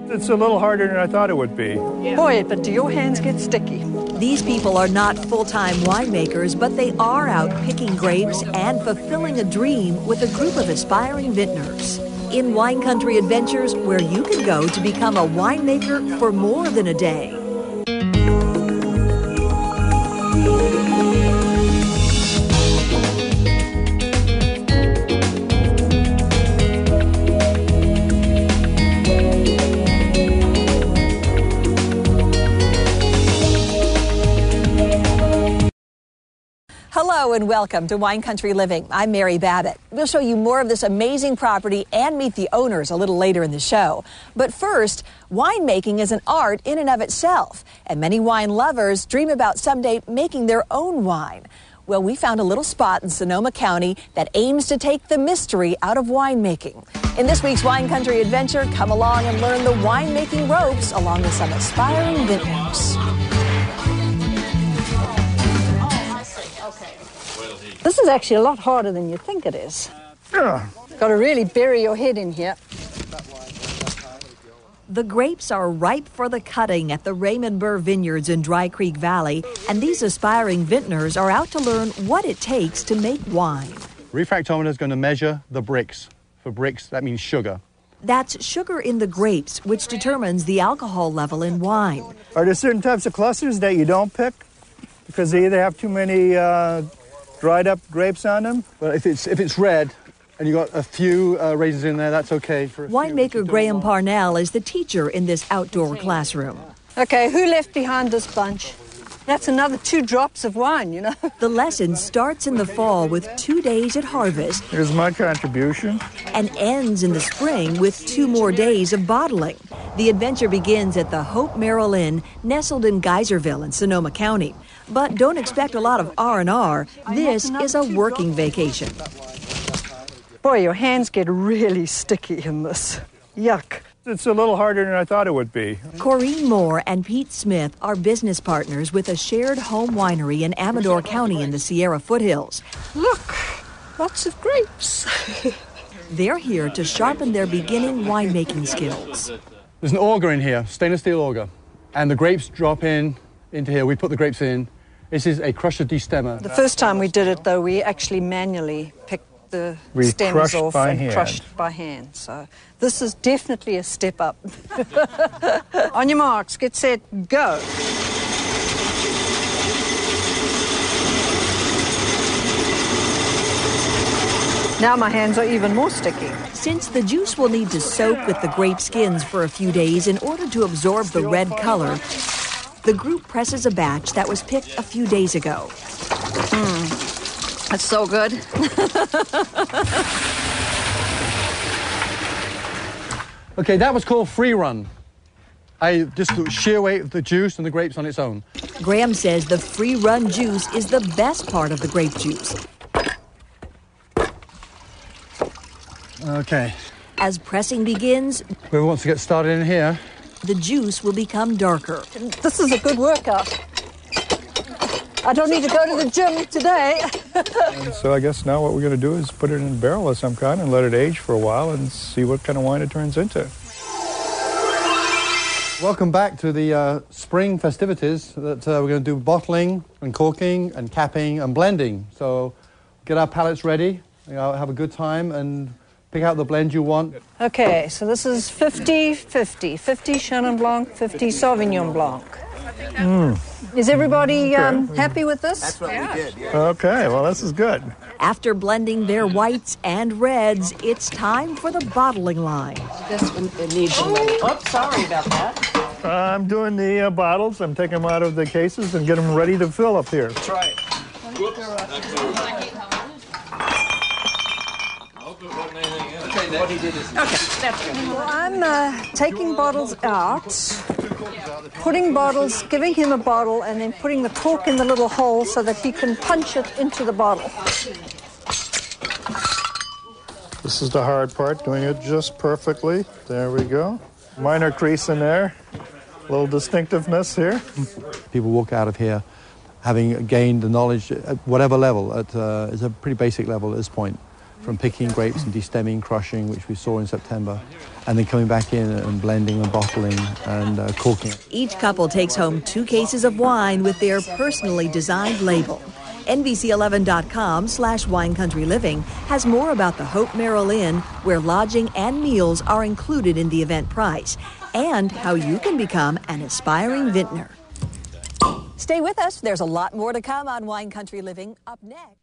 It's a little harder than I thought it would be. Boy, but do your hands get sticky. These people are not full-time winemakers, but they are out picking grapes and fulfilling a dream with a group of aspiring vintners. In Wine Country Adventures, where you can go to become a winemaker for more than a day. Hello and welcome to Wine Country Living. I'm Mary Babbitt. We'll show you more of this amazing property and meet the owners a little later in the show. But first, winemaking is an art in and of itself, and many wine lovers dream about someday making their own wine. Well, we found a little spot in Sonoma County that aims to take the mystery out of winemaking. In this week's Wine Country Adventure, come along and learn the winemaking ropes along with some aspiring vintners. This is actually a lot harder than you think it is. Got to really bury your head in here. The grapes are ripe for the cutting at the Raymond Burr Vineyards in Dry Creek Valley, and these aspiring vintners are out to learn what it takes to make wine. Refractometer is going to measure the bricks. For bricks, that means sugar. That's sugar in the grapes, which determines the alcohol level in wine. Are there certain types of clusters that you don't pick because they either have too many dried up grapes on them? But if it's red and you got a few raisins in there, that's okay. Winemaker Graham Parnell is the teacher in this outdoor classroom. Okay, who left behind this bunch? That's another 2 drops of wine, you know. The lesson starts in the fall with 2 days at harvest. Here's my contribution. And ends in the spring with 2 more days of bottling. The adventure begins at the Hope-Merrill Inn, nestled in Geyserville in Sonoma County. But don't expect a lot of R&R. This is a working vacation. Boy, your hands get really sticky in this. Yuck. It's a little harder than I thought it would be. Corrine Moore and Pete Smith are business partners with a shared home winery in Amador County in the Sierra foothills. Look, lots of grapes. They're here to sharpen their beginning winemaking skills. There's an auger in here, stainless steel auger, and the grapes drop into here. We put the grapes in. This is a crusher destemmer. The first time we did it, though, we actually manually picked the stems off and crushed by hand. So this is definitely a step up. On your marks, get set, go. Now my hands are even more sticky. Since the juice will need to soak with the grape skins for a few days in order to absorb the red color, the group presses a batch that was picked a few days ago. That's so good. Okay, that was called free run. I just shear weight the juice and the grapes on its own. Graham says the free run juice is the best part of the grape juice. Okay. As pressing begins, whoever wants to get started in here, the juice will become darker. This is a good workout. I don't need to go to the gym today. So I guess now what we're going to do is put it in a barrel of some kind and let it age for a while and see what kind of wine it turns into. Welcome back to the spring festivities that we're going to do bottling and corking and capping and blending. So get our palettes ready, have a good time and pick out the blend you want. Okay, so this is 50-50. 50 Chenin Blanc, 50 Sauvignon Blanc. Is everybody happy with this? That's what we did, yeah. Okay, well, this is good. After blending their whites and reds, it's time for the bottling line. It needs oops, sorry about that. I'm doing the bottles. I'm taking them out of the cases and get them ready to fill up here. Try it. Whoops. Okay, Well, I'm taking bottles out, putting bottles, giving him a bottle, and then putting the cork in the little hole so that he can punch it into the bottle. This is the hard part, doing it just perfectly. There we go. Minor crease in there. A little distinctiveness here. People walk out of here having gained the knowledge at whatever level. It's a pretty basic level at this point, from picking grapes and destemming, crushing, which we saw in September, and then coming back in and blending and bottling and corking. Each couple takes home 2 cases of wine with their personally designed label. NBC11.com/WineCountryLiving has more about the Hope-Merrill Inn, where lodging and meals are included in the event price, and how you can become an aspiring vintner. Stay with us. There's a lot more to come on Wine Country Living. Up next.